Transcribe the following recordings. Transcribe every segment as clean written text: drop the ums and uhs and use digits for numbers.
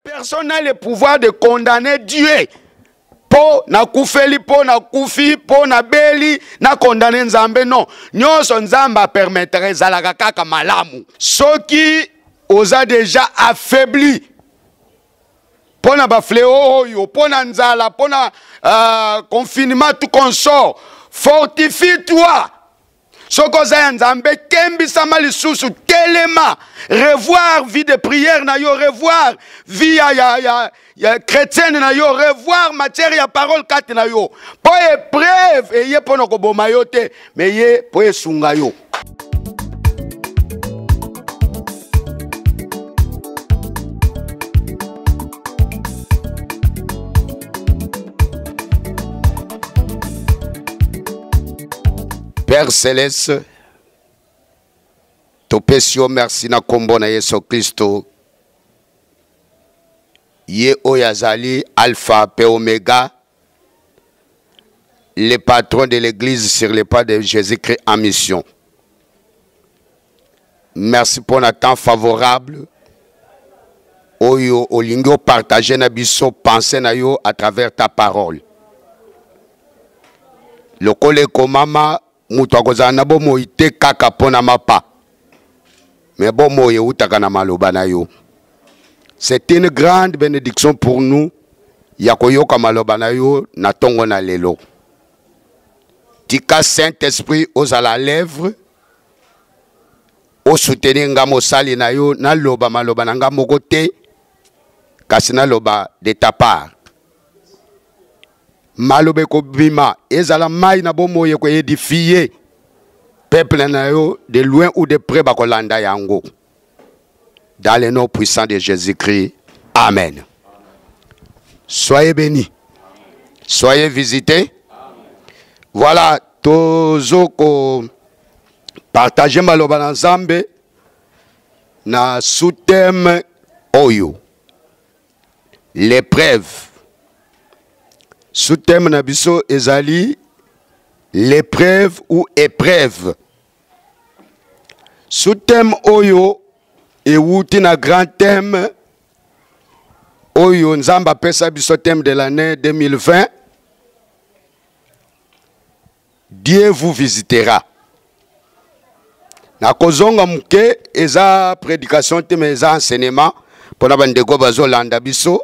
Personne n'a le pouvoir de condamner Dieu. Po na kufeli, po na kufi, po na beli, na condamner Nzambe, non. Nyonso Nzamba permettrait zalaka kaka malamu. Ceux qui osa déjà affaibli. Po na ba fléau yo, po na nzala, po na confinement tout consort. Fortifie-toi. Soko za Nzambe kembi sama lisusu telema revoir vie de prière na yo, revoir vie ya chrétienne na yo, revoir matière ya parole kati na yo. Po épreuve et ye pono ko boma yo te, mais ye po esunga yo. Père Céleste, topesio merci na kombo na Yesu Kristo. Ye oyazali Alpha et Omega, le patron de l'église sur les pas de Jésus-Christ en mission. Merci pour un temps favorable. Oyo olingo partager na biso penser na yo à travers ta parole. Le kole komama Mutwakoza na bomo ite kaka pona mapa. Mais bomo ye utaka na maloba na yo. C'est une grande bénédiction pour nous. Yakoyoka maloba na yo na tongo na lelo. Tika Saint-Esprit aux à la lèvre. O soutenir ngamo sali na yo na loba maloba na ngamo kote. Kasina loba de ta part. Malobe ko bima ezala mai na bomo ye ko édifier peuple na yo de loin ou de près ba kolanda yango dans le nom puissant de Jésus-Christ. Amen. Soyez bénis. Soyez visités. Voilà tozoko partager maloba na Nzambe na sous-thème oyo l'épreuve. Sous-thème nabiso ezali l'épreuve ou épreuve. Sous-thème oyo ewuti na grand thème oyo Nzamba pesa biso thème de l'année 2020. Dieu vous visitera. Na kozonga muke eza prédication te mais eza enseignement pona bandeko bazolanda biso.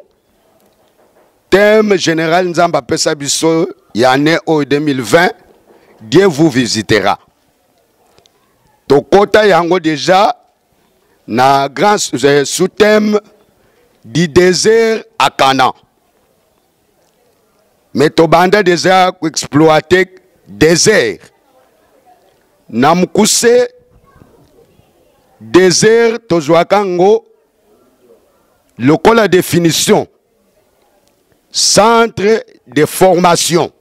Thème général Nzamba pesa biso yane o 2020, Dieu vous visitera. Tokota yango déjà na grand sous-thème du désert à Canaan. Mais tobanda déjà exploiter désert. Namkuse désert tozwakango lokola définition. Centre de formation.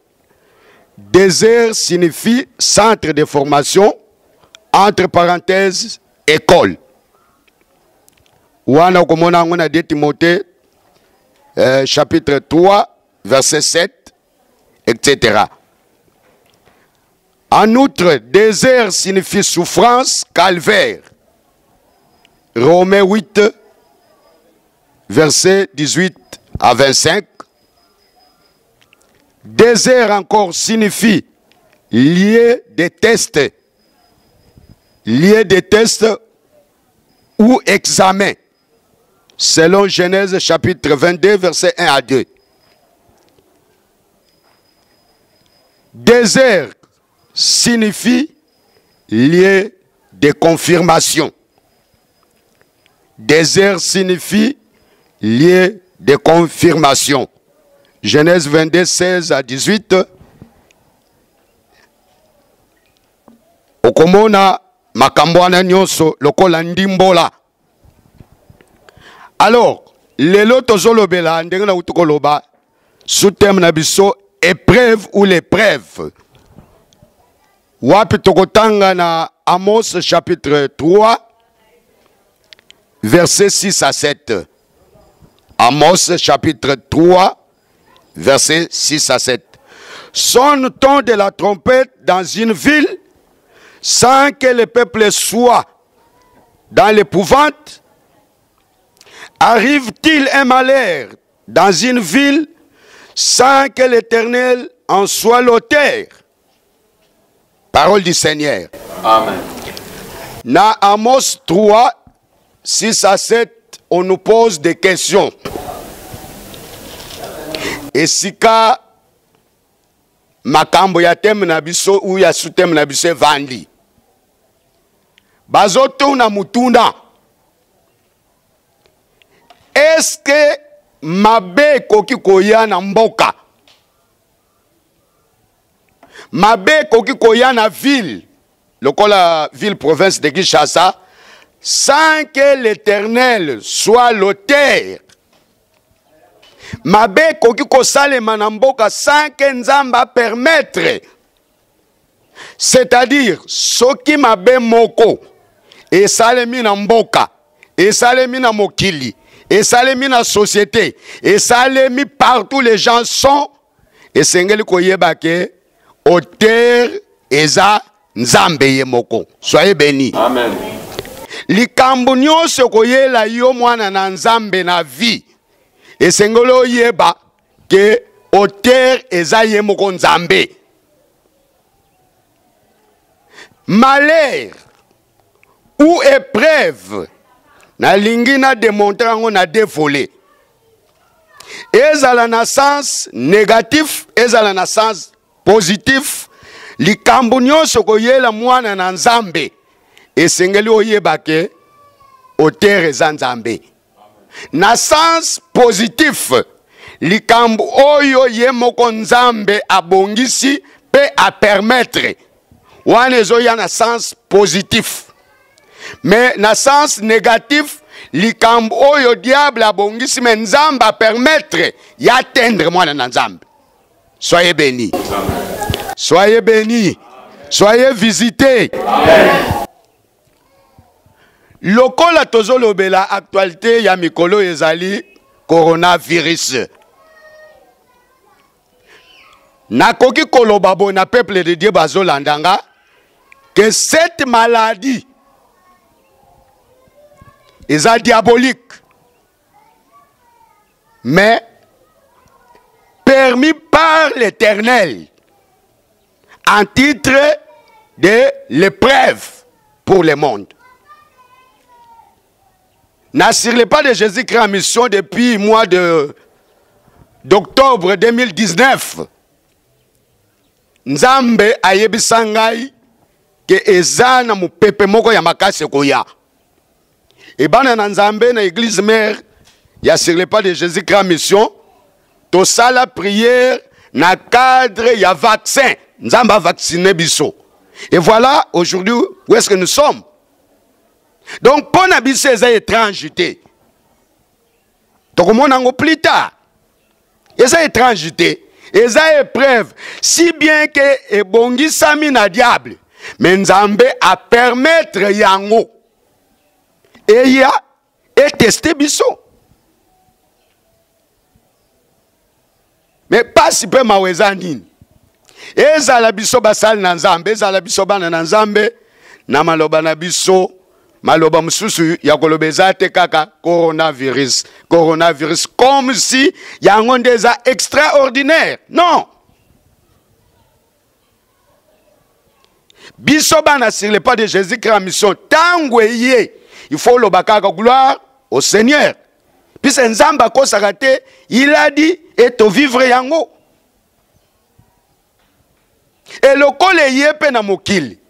Désert signifie centre de formation, entre parenthèses, école. Wana komona ngona de Timothée, chapitre 3, verset 7, etc. En outre, désert signifie souffrance, calvaire. Romains 8, verset 18 à 25. Désert encore signifie lieu de test. Lieu de test ou examen. Selon Genèse chapitre 22, verset 1 à 2. Désert signifie lieu de confirmation. Désert signifie lieu de confirmation. Genèse 22, 16 à 18. Okomona makambwana nyonso lokola ndimbola. Alors, lelo tozolobela ndenge na utukoloba sous-thème na biso épreuve ou l'épreuve. Wapi tokotanga na Amos chapitre 3 verset 6 à 7. Amos chapitre 3 verset 6 à 7. Sonne-t-on de la trompette dans une ville sans que le peuple soit dans l'épouvante? Arrive-t-il un malheur dans une ville sans que l'Éternel en soit l'auteur? Parole du Seigneur. Amen. Dans Amos 3, 6 à 7, on nous pose des questions. Et si ka makambo ya teme na biso ou ya suteme na biso vandi. Bazoto na mutunda. Est-ce que mabe koki koya na mboka? Mabe koki koya na ville, la ville province de Kinshasa, sans que l'Éternel soit l'auteur. Mabe koki kosalema na mboka sans que Nzamba permettre. C'est-à-dire, soki mabe moko, et salemi na mboka, et salemi na mokili, et salemi na société, et salemi partout les gens sont, et sengeli koyeba ke, auteur eza Nzambe ye moko. Soyez bénis. Amen. Likambo nyonso koyela yo mwana na Nzambe na vie. Et sengolo yeba ke auteur eza ye moko Nzambe. Malheur ou épreuve na lingi na démontrer ngo na dévolé. Ezala na sens négatif, ezala na sens positif. Likambo nyonso koyela mwana na Nzambe. Esengeli oyeba ke auteur eza Nzambe. Na sens positif, likambo oyo ye moko Nzambe abongisi pe a permettre. Wana ezoya na sens positif. Mais na sens négatif, likambo oyo diable abongisi me Nzambe a permettre ya atteindre mwana na Nzambe. Soyez bénis. Soyez bénis. Soyez visités. Amen. Lokola tozolobela actualité ya mikolo ezali coronavirus. Nakoki koloba bona peuple de Dieu bazolandanga que cette maladie est diabolique, mais permis par l'Éternel en titre de l'épreuve pour le monde. Sur le pas de Jésus-Christ en mission depuis le mois d'octobre 2019, Nzambe ayebisangai ke ezana mupepe moko ya makase koya. Et bana na Nzambe na église mère ya sur le pas de Jésus-Christ en mission, to sala prière na cadre ya vaccin. Nzambe a vacciné biso. Et voilà aujourd'hui où est-ce que nous sommes. Donc, pour n'abisser les étrangers, donc on plus tard, les étrangers, les épreuves, si bien que bongi sami na diable, mais Nzambe a permettre yango, et ya et testé biso. Mais pas si peu mawezanine. Ezala biso basal na Nzambe, ezala biso bana na Nzambe, na maloba na biso. Maloba mususu ya kolobeza te kaka coronavirus. Coronavirus comme si yango ndeza extraordinaire. Non. Biso bana sur le pas de Jésus-Christ en mission tangweye. Il faut le bakaka gloire au Seigneur. Puis c'est Nzamba ko sakate, il a dit et to vivre yango. Et le kole yepe na mokili.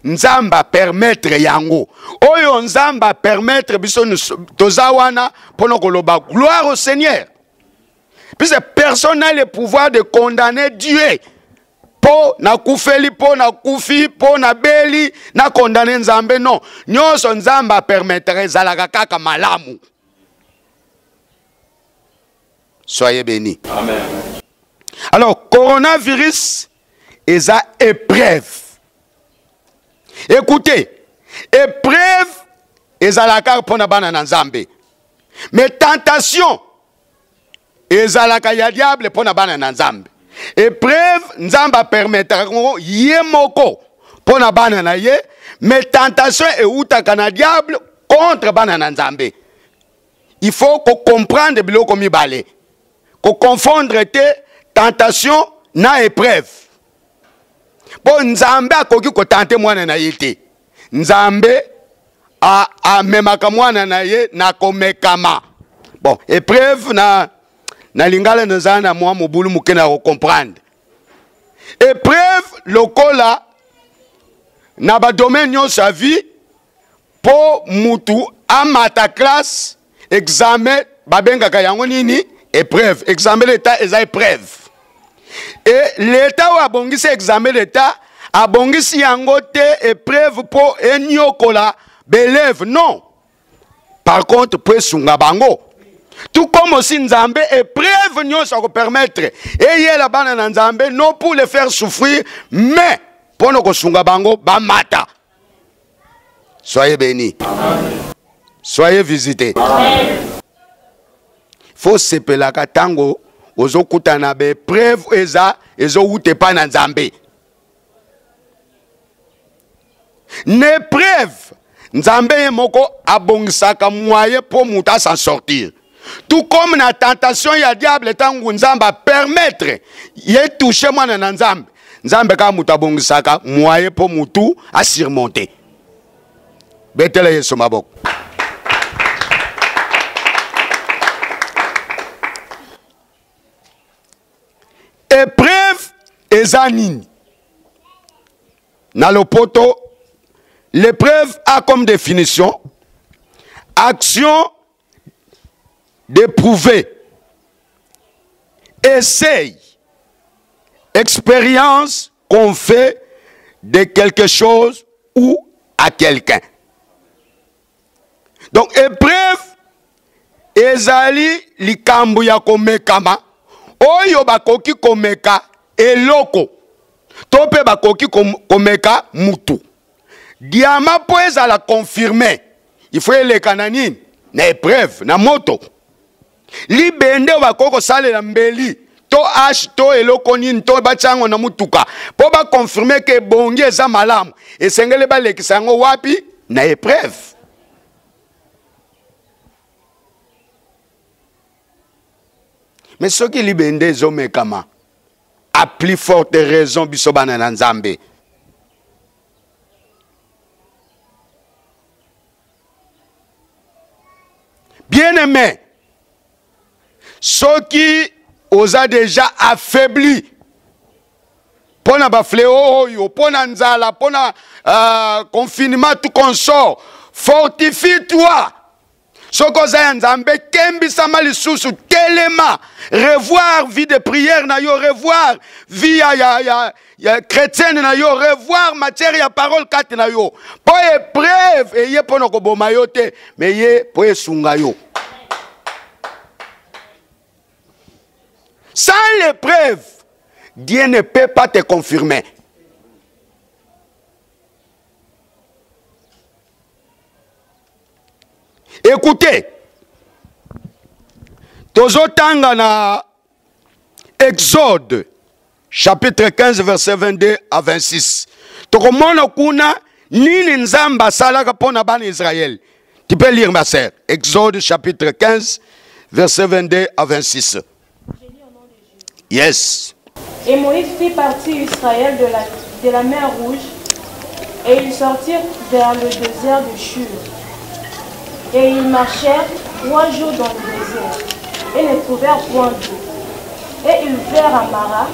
Nzamba permettre yango. Oyo Nzamba permettre biso tozawana pono koloba gloire au Seigneur. Puisque personne n'a le pouvoir de condamner Dieu. Po na kufeli, po na kufi, po na beli, na condamner Nzambe non. Nyonso Nzamba permettre zalaka kaka malamu. Soyez bénis. Amen. Alors, coronavirus est à épreuve. Écoutez, épreuve est à la carte pour na Nzambe. Mais tentation est à la carte diable pour na Nzambe. Épreuve Nzamba permettra yemoko pour na banana ye, mais tentation est outaka na diable contre banana Nzambe. il faut qu'on comprenne biloko mibale. Qu'on confondre tes tentations na épreuve. Bon, Nzambe akoki ko tenter mwana na yete. Nzambe a memaka mwana na ye na komekama. Bon, épreuve na lingala nzana na mwa mobulu mukena ko comprendre. Épreuve lokola na ba domaine sa vie po mutu amata classe examen babenga kayango nini épreuve examen l'état eza épreuve et l'état wa bongisi examen l'état abongisi yango te épreuve po enyokola belève non par contre po sunga bango tout comme aussi Nzambe épreuve nyonso ko permettre et yela bana na Nzambe non pour les faire souffrir mais pour no ko sunga bango ba mata. Soyez bénis. Amen. Soyez visités. Amen. Faut se pelaka tango ozo kutana be preuve eza ezo ute pa na Nzambe. Ne preuve Nzambe moko abongisaka moyen pour muta s'en sortir. Tout comme na tentation ya diable tango Nzamba permettre ye toucher mwana na Nzambe. Nzambe ka muta bongisaka moyen pour mutu à surmonter. Betele Yesu maboko. Épreuve ezanini. Na lopoto, l'épreuve a comme définition action d'éprouver, essaye, expérience qu'on fait de quelque chose ou à quelqu'un. Donc, épreuve, ezali likambu ya komekama, oyo bakoki komeka eloko, tope bakoki komeka mutu. Diama po ezala confirmé, il faut le kananine, na épreuve, na moto. Libende bakoko sale na mbeli, to H, to eloko nini, to bachango na mutuka, po ba confirmer ke bongi eza malamu, esengele ba lekisango wapi, na épreuve. Mais ce qui libende zomekama a plus forte raison bisobana na Nzambe. Bien-aimé, ceux qui osa déjà affaibli pona ba fléau yo pona nzala pona confinement tout consort, fortifie-toi. Sokoza Nzambe kembisa mali susu telema revoir vie de prière na yo revoir vie ya chrétienne na yo revoir matière ya parole kati na yo po épreuve et ye pono ko boma yo te mais ye po esunga yo. Sans l'épreuve Dieu ne peut pas te confirmer. Écoutez, tozotanga na Exode, chapitre 15, verset 22 à 26. Tokomona kuna nini Nzamba salaka pona bana Israël. Tu peux lire ma sœur. Exode, chapitre 15, verset 22 à 26. Yes. Et Moïse fit partir Israël de la mer Rouge, et ils sortirent vers le désert de Shur. Et ils marchèrent 3 jours dans le désert, et ne trouvèrent point d'eau. Et ils vinrent à Mara,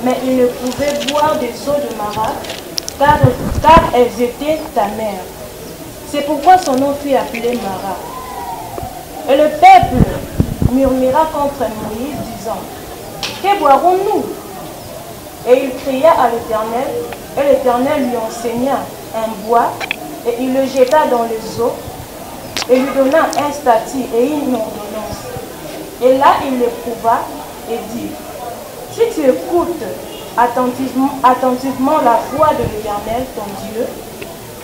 mais ils ne pouvaient boire des eaux de Mara, car elles étaient amères. C'est pourquoi son nom fut appelé Mara. Et le peuple murmura contre Moïse, disant, que boirons-nous? Et il cria à l'Éternel, et l'Éternel lui enseigna un bois, et il le jeta dans les eaux, et lui donna un statut et une ordonnance. Et là, il l'éprouva et dit, si tu écoutes attentivement la voix de l'Éternel, ton Dieu,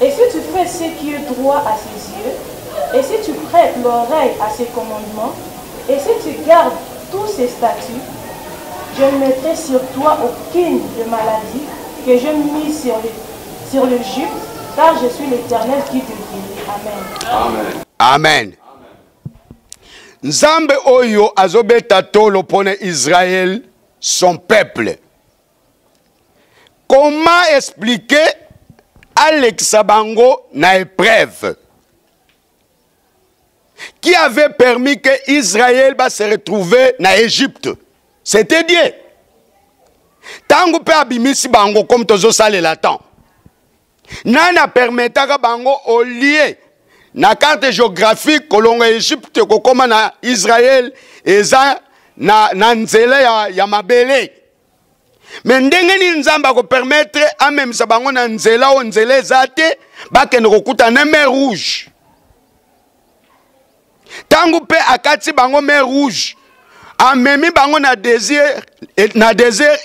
et si tu fais ce qui est droit à ses yeux, et si tu prêtes l'oreille à ses commandements, et si tu gardes tous ses statuts, je ne mettrai sur toi aucune de maladie que je mis sur l'Égypte, car je suis l'Éternel qui te guérit. Amen. Amen. Amen. Nzambe oyo azobeta tolo pone Israël, son peuple. Comment expliquer Alex Bango na épreuve qui avait permis que Israël va se retrouver na Égypte? C'était Dieu. Tango pe abimisi bango comme tozo sale la temps. Nana permetaka bango au lieu na carte géographique kolongo Égypte kokoma na Israël eza na nzela ya mabele. Mais ndenge ni nzamba ko permettre amemisa bango na nzela o nzela ezate bakende kokuta na mer rouge. Tango pe akati bango mer rouge amemi bango na désert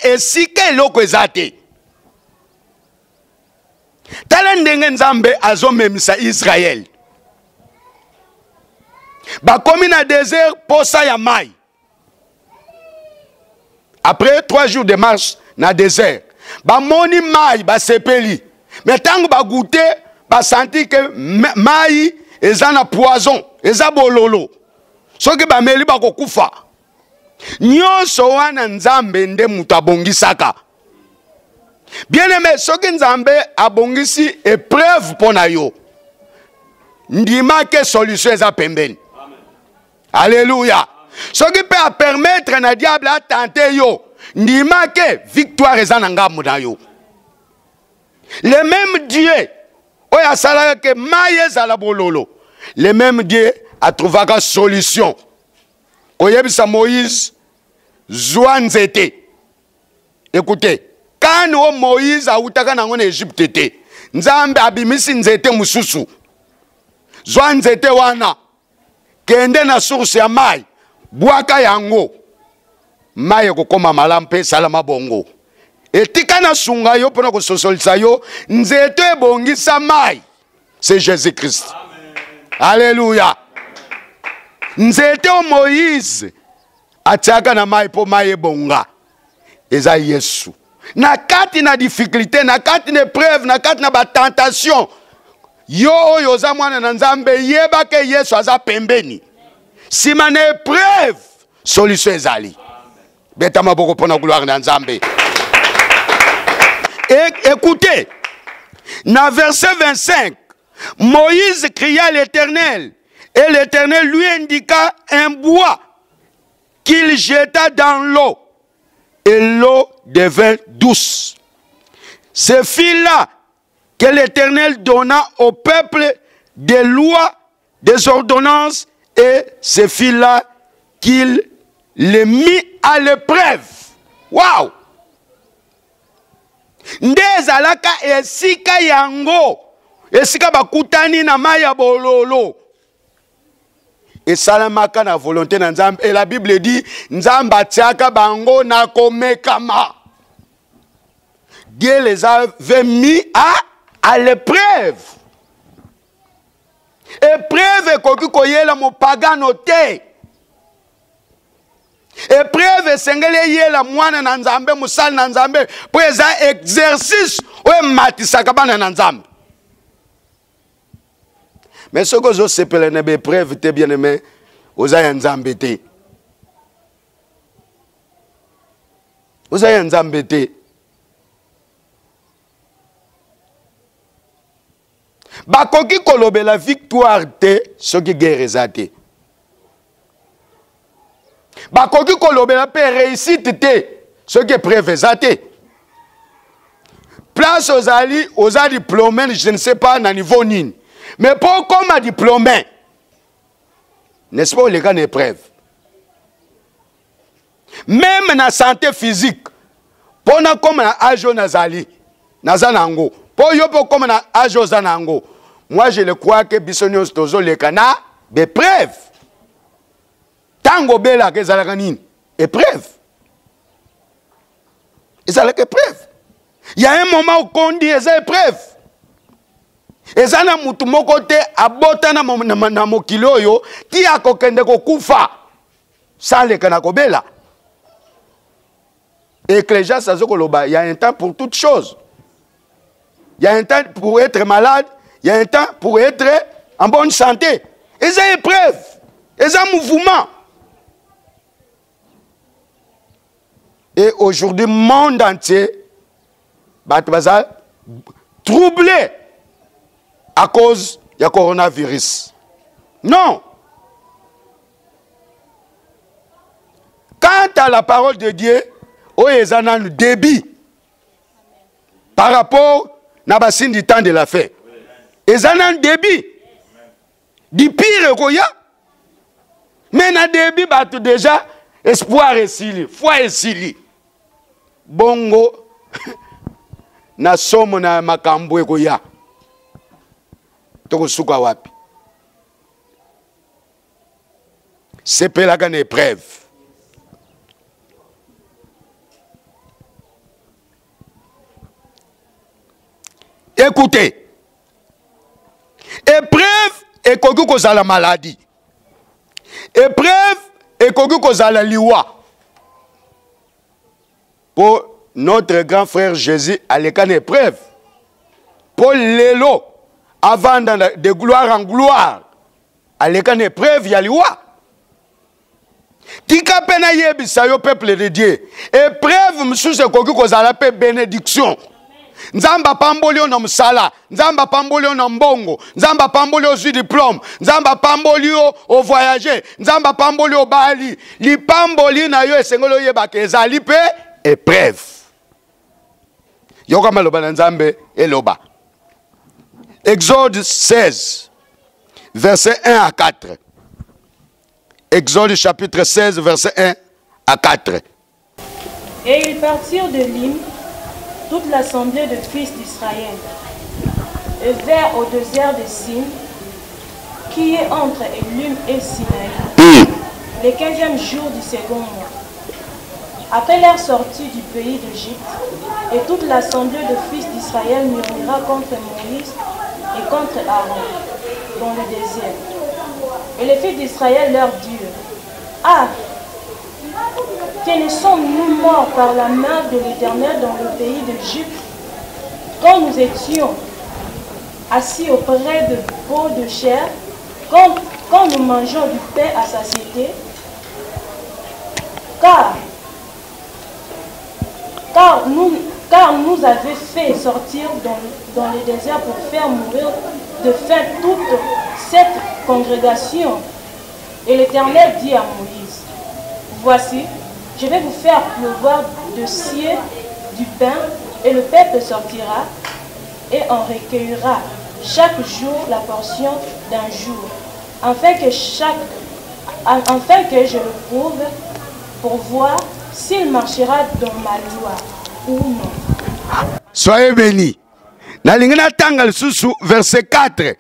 esika eloko ezate. Tala ndenge nzambe azomemisa Israël. Bakomi na désert posa ya mai. Après 3 jours de marche na désert, bamoni mai basepeli. Mais tango ba goûter, ba senti que mai eza na poison, eza bololo. Soki ba meli ba kokufa. Nyonso wana nzambe nde mutu abongisaka. Bien aimé, soki nzambe abongisi épreuve pona yo, ndima ke solution eza pembeni. Alléluia. Ce qui peut permettre na diable à tenter yo, ndima ke victoire eza na ngambu na yo. Le même Dieu, oya salaka ke maye zala bololo. Le même Dieu a trouvé une solution. Oyebisa Moïse zwanzete. Écoutez, quand Moïse a utaka na ngone Égypte te, nzambe abimisi nzete mususu. Zwanzete wana kende na source ya mai. Bwaka yango maye kokoma malampe salama bongo. Etika na sunga yo pona ko sosolisa yo nzeto ebongisa mai. C'est Jésus-Christ. Alléluia. Nzeto Moïse atiaka na mai po mai ebonga. Eza Yesu. Na kati na difficulté, na kati na épreuve, na kati na ba tentation. Yo oyo za mwana na nzambe yeba ke Yesu aza pembeni. Si man épreuve, solution ezali. Beta maboko pona gloire na nzambe. Écoutez, dans verset 25, Moïse cria à l'Éternel, et l'Éternel lui indiqua un bois qu'il jeta dans l'eau, et l'eau devint douce. Ce fut là que l'Éternel donna au peuple des lois, des ordonnances, et ce fut là qu'il les mit à l'épreuve. Waouh! Ndezalaka esika yango, esika bakutani na maya bololo. Et salamaka na volonté na nzambe. Et la Bible dit, nzamba tiaka bango na komekama. Dieu les avait mis à l'épreuve. Épreuve koki koyela mo pagano te. Épreuve sengele yela mwana na nzambe musali na nzambe po eza exercice o matisaka bana na nzambe. Mais ce que je sais pour les épreuves te bien aimé oza ya nzambe te. Oza ya nzambe te. Bakoki kolobe la victoire te soki guerre ezate. Bakoki kolobe la paix réussite te soki épreuve ezate. Place aux diplômés, je ne sais pas na niveau nini. Mais pour comme diplômé, n'est-ce pas les cas d'épreuve? Même na santé physique, pour na comme na ajo nazali, nazanango. Pour yo pour comme na ajo zanango. Moi je le crois que bisonios tozo le kana d'épreuve. Tango bela ke zalaka nini? Épreuve. Et ça l'épreuve. Il y a un moment où on dit c'est épreuve. Et ça na mutu moko te abota na mokili oyo ti akokende kokufa. Ça le kana kobela. Ecclésiaste azokoloba, il y a un temps pour toute chose. Il y a un temps pour être malade, il y a un temps pour être en bonne santé. Et c'est épreuve. C'est un mouvement. Et aujourd'hui, le monde entier est troublé à cause du coronavirus. Non. Quant à la parole de Dieu, il y a un débit par rapport à la du temps de la fête. Il y a un débit. Du pire qu'il y a. Mais dans le débit, il y a déjà espoir et sili, foi et sili. Bongo, na somo na makambo eko ya. Toko suka wapi. Sepelaka na épreuve. Écoutez. Épreuve ekoki kozala maladie. Épreuve ekoki kozala liwa. Pour notre grand frère Jésus, à l'écran épreuve. Pour l'élo, avant de gloire en gloire, à l'écran épreuve, il y a liwa. Tika pena yebisa yo peuple de Dieu. Épreuve, monsieur, c'est quoi que ça l'appelle bénédiction. Nzamba pambolio na msala, nzamba pambolio na mbongo, nzamba pambolio su diplôme, nzamba pambolio au voyager, nzamba pambolio bali, li pamboli na yo esengolo yeba keza lipe épreuve. Yoka maloba na nzambe eloba. Exode 16 verset 1 à 4. Exode chapitre 16 verset 1 à 4. Et ils partirent de Lim, toute l'assemblée de fils d'Israël, et vers au désert de Sin, qui est entre Elim et Sinaï, le 15e jour du second mois. Après leur sortie du pays d'Égypte, et toute l'assemblée de fils d'Israël murmura contre Moïse et contre Aaron dans le désert. Et les fils d'Israël leur dirent: Ah, que ne sommes-nous morts par la main de l'Éternel dans le pays d'Égypte, quand nous étions assis auprès de pots de chair, quand nous mangeons du pain à satiété, car nous avait fait sortir dans le désert pour faire mourir de faim toute cette congrégation. Et l'Éternel dit à Moïse: Voici, je vais vous faire pleuvoir de ciel du pain, et le peuple sortira et en recueillera chaque jour la portion d'un jour, afin que je le prouve pour voir s'il marchera dans ma loi ou non. Soyez bénis. Nalingana tangal susu verset 4.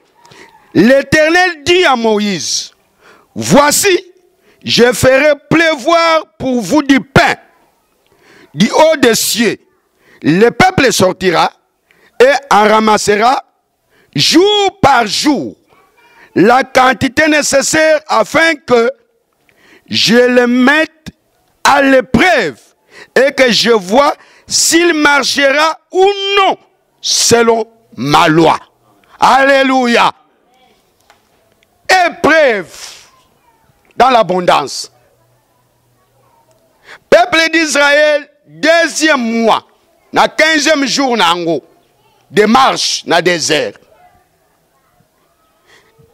L'Éternel dit à Moïse: Voici, je ferai pleuvoir pour vous du pain du haut des cieux. Le peuple sortira et en ramassera jour par jour la quantité nécessaire afin que je le mette à l'épreuve et que je vois s'il marchera ou non selon ma loi. Alléluia. Épreuve dans l'abondance. Peuple d'Israël, deuxième mois, na 15e jour de marche na désert.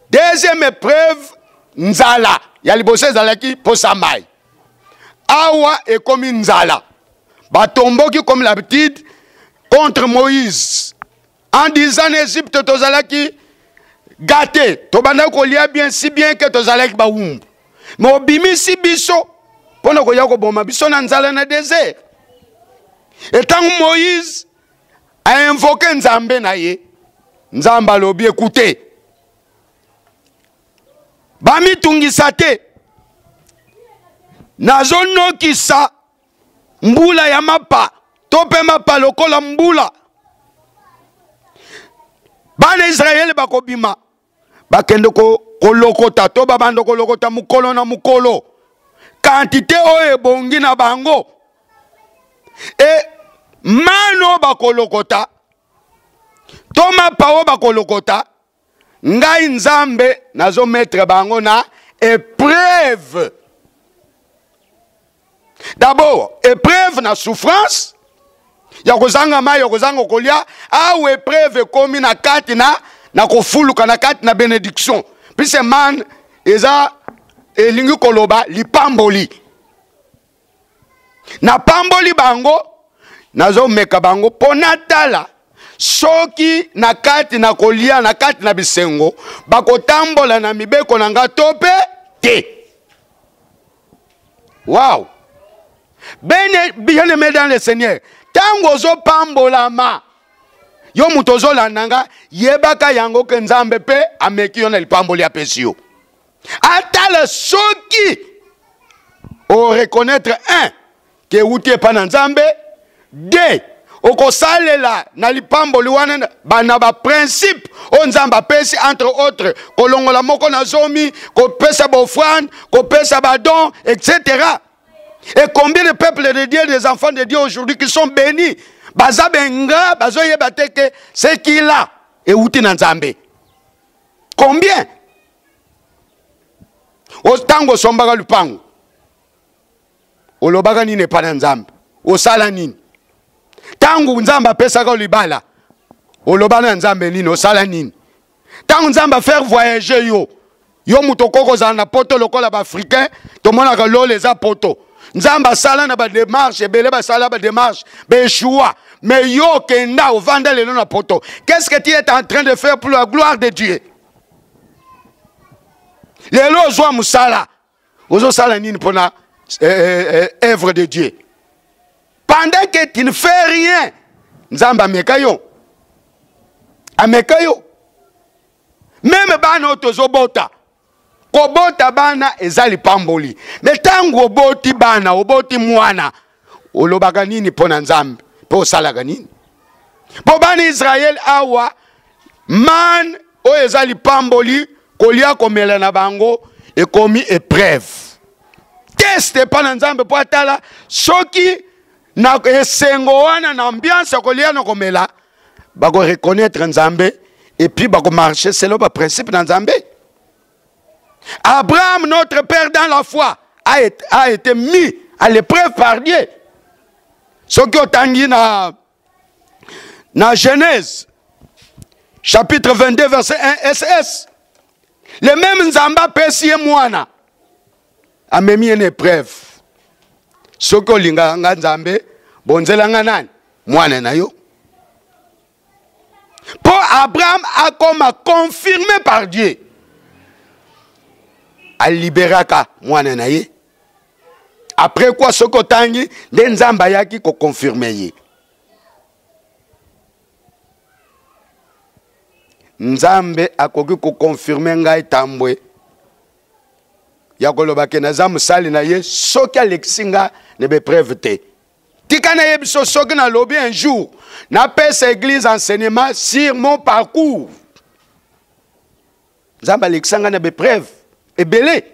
Deuxième épreuve, nzala. Yalibose zalaki posamai. Awa et comme nzala. Batomboki comme l'habitude contre Moïse. En disant Égypte tozalaki gâté. Tobanda kolia bien si bien que tozalaki baumbu. Mais obimi si biso. Pona koya ko boma biso na nzala na désert. Et tant Moïse a invoqué Nzambe na ye, Nzamba lobi écoutez. Bami tungisate. Nazono kisa mbula ya mapa. Tope mapa lokola mbula. Bana Israël bakobima. Bakende ko lokota to babando ko lokota mukolo na mukolo. Quantité o ebongi na bango. Et mano bakolokota. Toma pao bakolokota. Ngai Nzambe nazo mettre bango na épreuve. D'abord, épreuve na souffrance. Ya kozanga ma ya kozanga kolia. Ou épreuve komi na kati na kofuluka na kati na bénédiction. Puis c'est man, eza elingi koloba lipamboli. Na pamboli bango, nazo meka bango ponatala. Soki na kati na kolia na kati na bisengo bakotambola na mibeko na nga tope te. Wow. Bien aimé dans le Seigneur, tango zo pambola ma yo mutozo landanga yebaka yango ke nzambe pe ameki yo na lipamboli apesi yo. Atala soki o reconnaître un ke uti pa na nzambe, deux oko salela na lipamboli wana bana ba principe o nzamba pesi, entre autres kolongola moko na zomi, ko pesa ba offrande, ko pesa ba don, etc. Et combien de peuples de Dieu, des enfants de Dieu aujourd'hui qui sont bénis, baza benga bazo yebate ke ce qu'il a et uti na nzambe. Combien? O tango sombaga lupango olobaka nini pa na nzambe, osala nini? Tangu nzamba pesaka libala oloba na nzambe nini, osala nini? Tangu nzamba faire voyager yo mutokoko za na poto lokola ba africain to mona ka lo les poto nzamba sala na ba démarche ebele ba sala ba démarche be choix, mais yo kenda o vanda le na poto. Qu'est-ce que tu es en train de faire pour la gloire de Dieu? Les lois zo musala ozo sala nini pona œuvre de Dieu? Pendant que tu ne fais rien, nzamba amekayo. Amekayo. Même bana otozobota. Kobota bana ezali pamboli. Mais tango oboti bana, oboti mwana, olobaka nini pona nzambe? Po salaka nini? Po bana Israël awa, man o ezali pamboli, kolia komela na bango, e komi épreuve. Teste pa na nzambe po atala, soki na esengo wana na ambiance kolia na komela, bako reconnaître nzambe, et puis bako marcher selon le principe na nzambe. Abraham, notre père dans la foi, a été mis à l'épreuve par Dieu. Ce qui est dans Genèse, chapitre 22, verset 1, SS. Le même Nzamba Pessie Moana a mis une épreuve. Ce qui est dans Nzambe, bonzelanga Moana na yo. Pour Abraham a comme confirmé par Dieu. A libéraka mwana na ye. Après quoi soko tangi de nzamba yaki ko confirmer ye. Nzambe akoki ko confirmer ngai tambwe. Ya koloba ke na zamu sali na ye soki alexinga ne be preuve te. Tikana ye biso soki na lobi un jour na pesa église enseignement sur mon parcours. Nzamba alexanga ne be preuve. Et belé.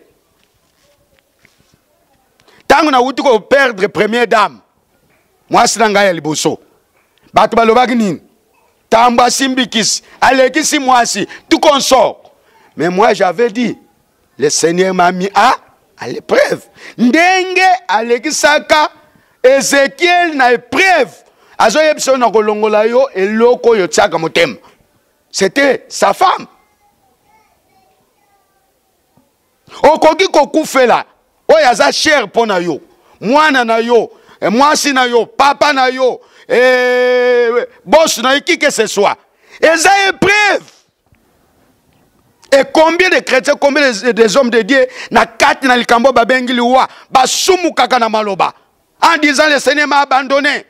Tant qu'on a eu de perdre première dame, moi c'est l'engagé liboso. Batu balobaginin. Tamba simbikis. Alekisi moi si. Tout consort. Mais moi j'avais dit, le Seigneur m'a mis à l'épreuve. Ndenge alekisaka Ézéchiel na épreuve. Azo yebso na kolongola yo eloko yo tsaka motem. C'était sa femme. Okoki kokufela oyo aza cher pona yo mwana na yo mwasi na yo papa na yo boss na yo qui que ce soit eza épreuve. Et combien de chrétiens, combien des hommes de Dieu na kati na likambo babengi liwa basumu kaka na maloba en disant le Seigneur m'a abandonné.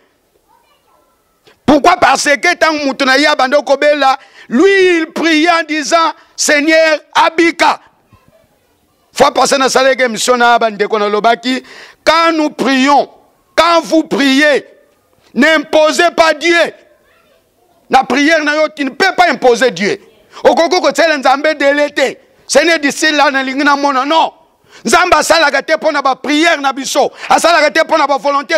Pourquoi? Parce que tant mutu na ya abandonné kobela, lui il priait en disant Seigneur abika. Faut passer dans la émission quand nous prions, quand vous priez, n'imposez pas Dieu. La prière, tu ne peux pas imposer Dieu. Au Congo, tu es Nzambe délété. Ce n'est d'ici là, non. Nzamba salagate pour la prière, salagate pour la volonté.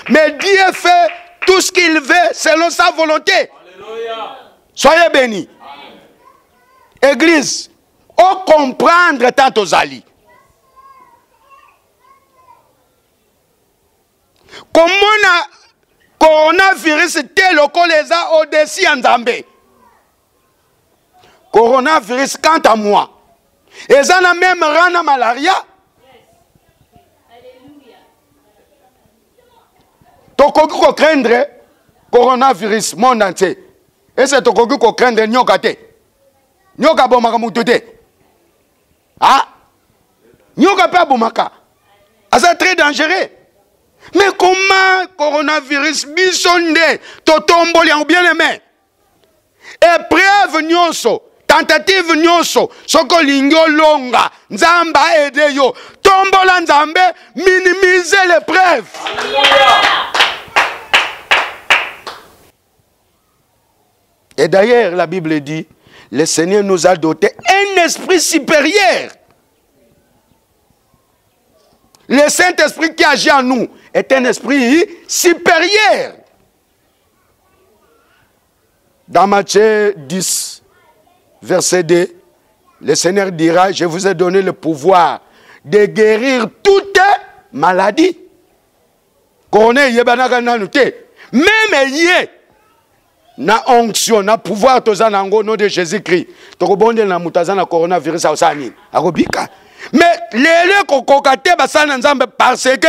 Mais Dieu fait tout ce qu'il veut selon sa volonté. Alléluia. Soyez bénis. Église. O comprendre tant aux alliés. Comment na coronavirus tel que les a au-dessus en Zambé. Coronavirus, quant à moi, et ça n'a même rien à malaria. Tokoki ko craindre coronavirus monde entier. Et c'est tokoki ko craindre nyoka te. Nyoka bomaka mutu te. Ah? Nyoka pa bomaka. Ah, c'est très dangereux. Mais comment coronavirus bisonde totomboli en bien aimé? Épreuve nyonso, tentative nyonso, soko lingyo longa, nzamba aide yo, tombola nzambe, minimiser l'épreuve. Et d'ailleurs, la Bible dit, le Seigneur nous a doté un esprit supérieur. Le Saint-Esprit qui agit en nous est un esprit supérieur. Dans Matthieu 10, verset 2, le Seigneur dira, je vous ai donné le pouvoir de guérir toute maladie. Même yé, na onction, na pouvoir tozanango au nom de Jésus-Christ. Tokobonde na mutazana coronavirus ausani. Arobika. Mais les kokokate basana nzambe parce que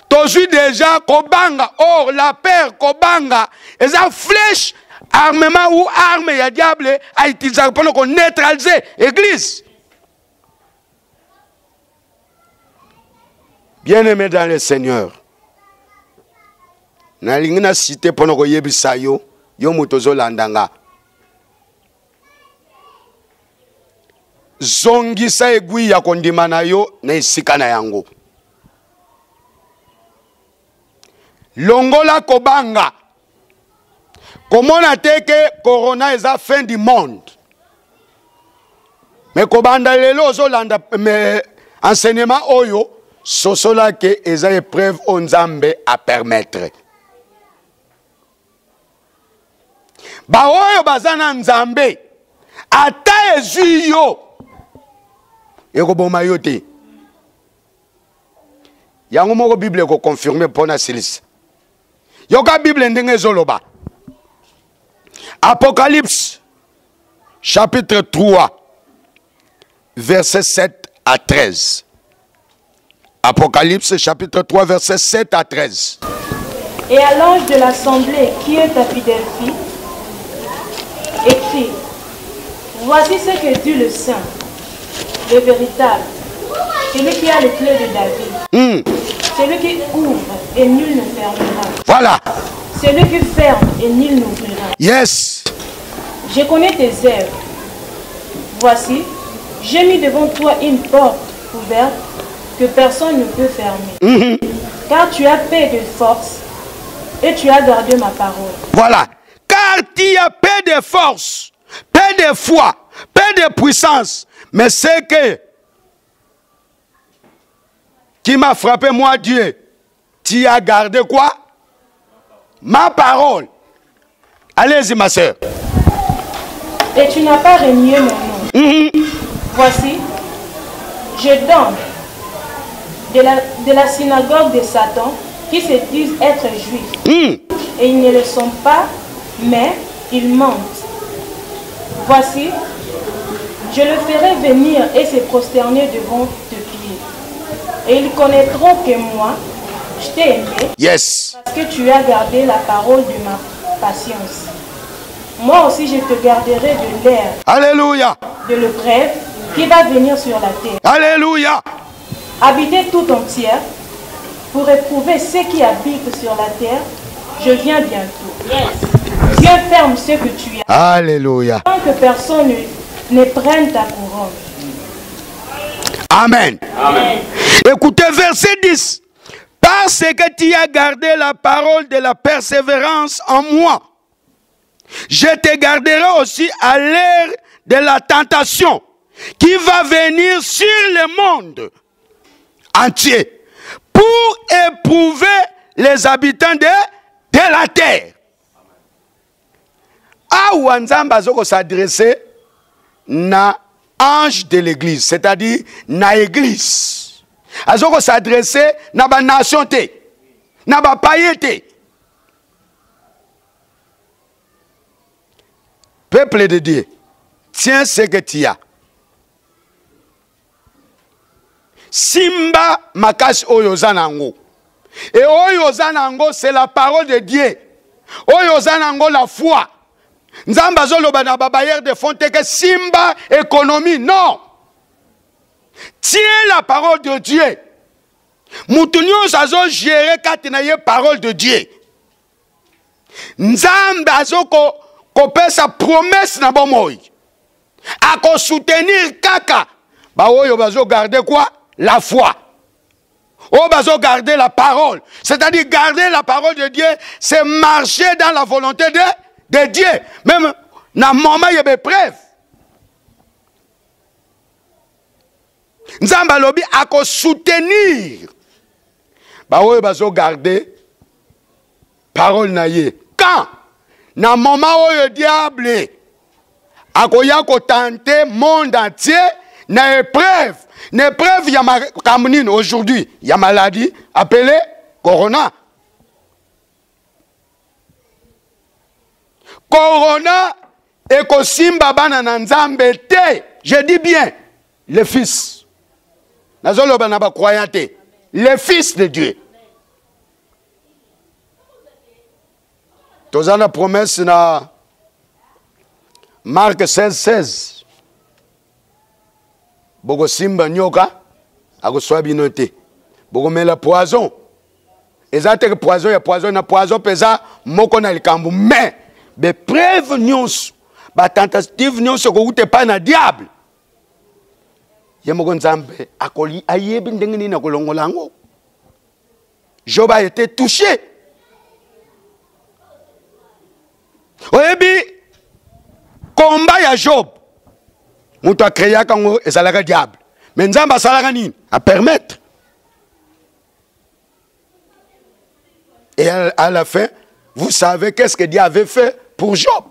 tozu déjà kobanga. Or la peur kobanga, eza flèche armement ou arme ya diable a utilisé pour neutraliser l'église. Bien-aimé dans le Seigneur, na lingina cité pour nous yebisa yo mutozo landanga. Zongisa egui ya kondima na yo na isika na yango. Longola kobanga. Comment on a dit que Corona est la fin du monde? Mais kobanda lelo zolanda mais enseignement oyo sosola ke eza épreuve onzambe à permettre. Ba oyo bazana nzambe ata ezui yo ekoboma yo te. Yango moko Bible ko confirmer pona silis. Yoka Bible ndenge zoloba. Apocalypse, chapitre 3, versets 7 à 13. Apocalypse, chapitre 3, versets 7 à 13. Et à l'ange de l'assemblée qui est à Philadelphie, écrit, voici ce que dit le Saint, le véritable, celui qui a les clés de David, celui qui ouvre et nul ne fermera. Voilà. Celui qui ferme et nul n'ouvrira. Yes. Je connais tes œuvres. Voici, j'ai mis devant toi une porte ouverte que personne ne peut fermer. Car tu as paix de force et tu as gardé ma parole. Voilà. Car tu as paix de force, paix de foi, paix de puissance. Mais c'est que qui m'a frappé, moi Dieu, tu as gardé quoi? Ma parole. Allez-y, ma soeur. Et tu n'as pas renié mon nom. Voici, je donne de la synagogue de Satan qui se disent être juifs. Et ils ne le sont pas, mais ils mentent. Voici, je le ferai venir et se prosterner devant tes pieds. Et ils connaîtront que moi, je t'ai aimé. Yes. Parce que tu as gardé la parole de ma patience. Moi aussi, je te garderai de l'air. Alléluia. De l'épreuve qui va venir sur la terre. Alléluia. Habiter tout entière pour éprouver ceux qui habitent sur la terre. Je viens bientôt. Yes. Dieu ferme ce que tu as. Alléluia. Tant que personne ne prenne ta couronne. Amen. Amen. Écoutez verset 10. Parce que tu as gardé la parole de la persévérance en moi, je te garderai aussi à l'heure de la tentation qui va venir sur le monde entier pour éprouver les habitants de la terre. Ah, Nzambe azoko s'adresser na ange de l'église, c'est-à-dire na église. Azoko s'adresser na ba nation te, na ba païen te. Peuple de Dieu, tiens ce que tu as. Simba makasi oyo zanango. Et oyo zanango, c'est la parole de Dieu. Oyo zanango la foi. Nzamba zoloba na babayeur de fonds que simba économie. Non. Tiens la parole de Dieu. Moutounio sazo gérer katina ye parole de Dieu. Nzamba zoko kope sa promesse na bomoy. Ako soutenir kaka. Ba oyo bazo garder quoi? La foi. Oh, bazo garder la parole. C'est-à-dire garder la parole de Dieu, c'est marcher dans la volonté de Dieu. Même dans le moment, il y a des preuves. Nzamba lobi ako soutenir. Bah oui, bazo garder parole na ye. Quand? Dans le moment où le diable ako ya ko tenter monde entier, na épreuve. Une épreuve, il y a aujourd'hui, il y a maladie appelée Corona. Corona et Kosimba Banana Nzambe te. Je dis bien, le Fils. Le Fils de Dieu. Tu as la promesse dans Marc 16:16. Bogo simba nyoka akoswabi note bogo mela poison ezate poison ya poison na poison pesa moko na likambu mais be preuve nyonso ba tentative nyonso ko ute pa na diable yemoko Nzambe akoli ayebi ndenge nini na kolongola ngo. Job a été touché. Oyebi combat ya Job. Moutou a créé kango et ça la diable. Mais Nzamba salaka nini à permettre. Et à la fin, vous savez qu'est-ce que Dieu avait fait pour Job.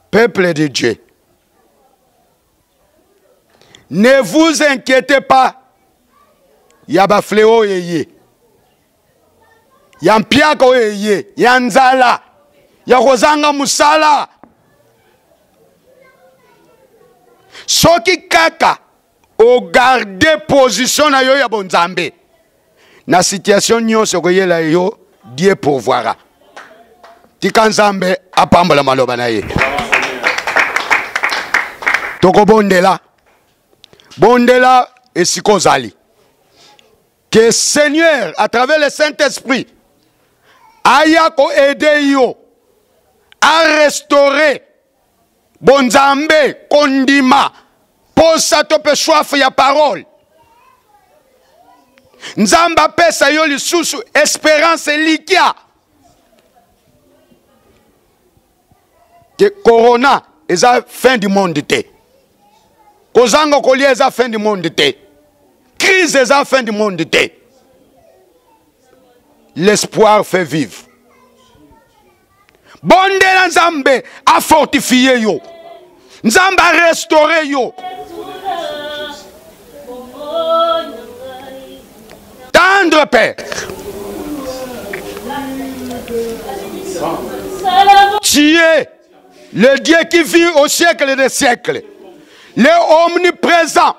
Peuple de Dieu. Ne vous inquiétez pas. Yaba fléau yeye. Yampiako yeye. Yanzala. Yakozanga musala. Soki kaka o garder position na yo ya bonzambe na situation nyonso ko yela yo Dieu pourvoira. Tika Nzambe apambola maloba na ye. Toko bondela esikozali. Que Seigneur à travers le Saint-Esprit aya ko aider yo à restaurer bonzambe kondima posa tope soif ya parole. Nzamba pesa yo lisusu espérance likia. Que corona eza fin du monde te. Kozango kolia eza fin du monde te. Crise eza fin du monde te. L'espoir fait vivre. Bondela Nzambe a fortifié yo. Nzambe a restauré yo. Tendre Père. Tu es le Dieu qui vit au siècle des siècles. Le omniprésent.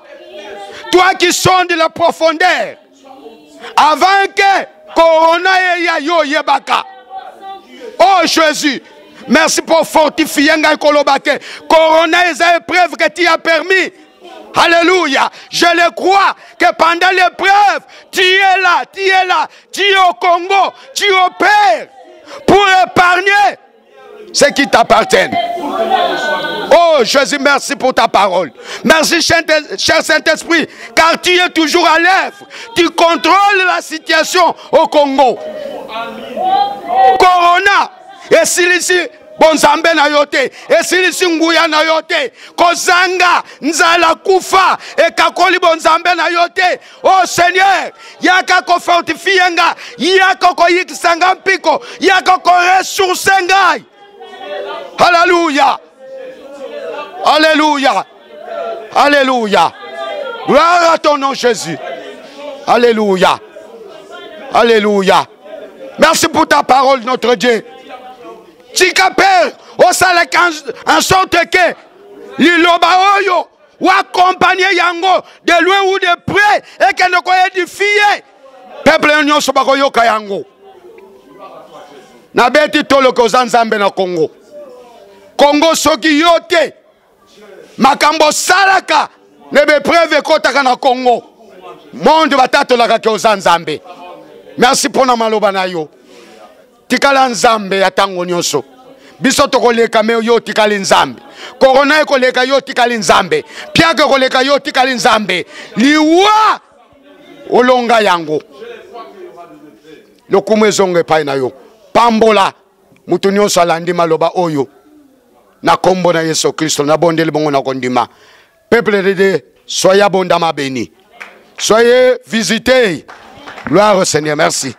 Toi qui sondes la profondeur. Avant que Corona et yo yebaka. Oh Jésus, merci pour fortifier Ngai Kolobake. Corona est une épreuve que tu as permis. Alléluia. Je le crois que pendant l'épreuve, tu es là, tu es au Congo, tu opères pour épargner ce qui t'appartient. Oh Jésus, merci pour ta parole. Merci cher Saint-Esprit, car tu es toujours à l'œuvre. Tu contrôles la situation au Congo. Corona, et si bonzambe na yote, et si nguya na yote, kozanga, nzala kufa, et kakoli bonzambe na yote. Oh Seigneur, yaka ko fortifienga, yaka ko yikisanga mpiko, yaka ko ressourcenga. Alléluia. Alléluia. Alléluia. Gloire à ton nom, Jésus. Alléluia. Alléluia. Merci pour ta parole, notre Dieu. Tika Père, au salé en sorte que l'iloba oyo ou accompagner yango de loin ou de près et qu'elle ne peut édifier. Peuple n'yon sobako yoka yango. Na beti tolo ko zanzambe na Congo. Congo soki yote. Makambo salaka nebe preuve kotaka na Congo. Monde batato la ke ozanzambe. Merci pour na maloba na yo. Tikala nzambe ya tango nyonso. Biso tokoleka me yo tikali nzambe. Corona ekoleka yo tikali nzambe. Piaka koleka yo tikali nzambe. Liwa olonga yango. Lokumu ezonge pai na yo. Pambola mutu nyonso alandi maloba oyo. Na kombo na Yesu Kristo na bondeli bongo na kondima. Peuple de Dieu, soyez abondamment bénis. Soyez visités. Gloire au Seigneur, merci.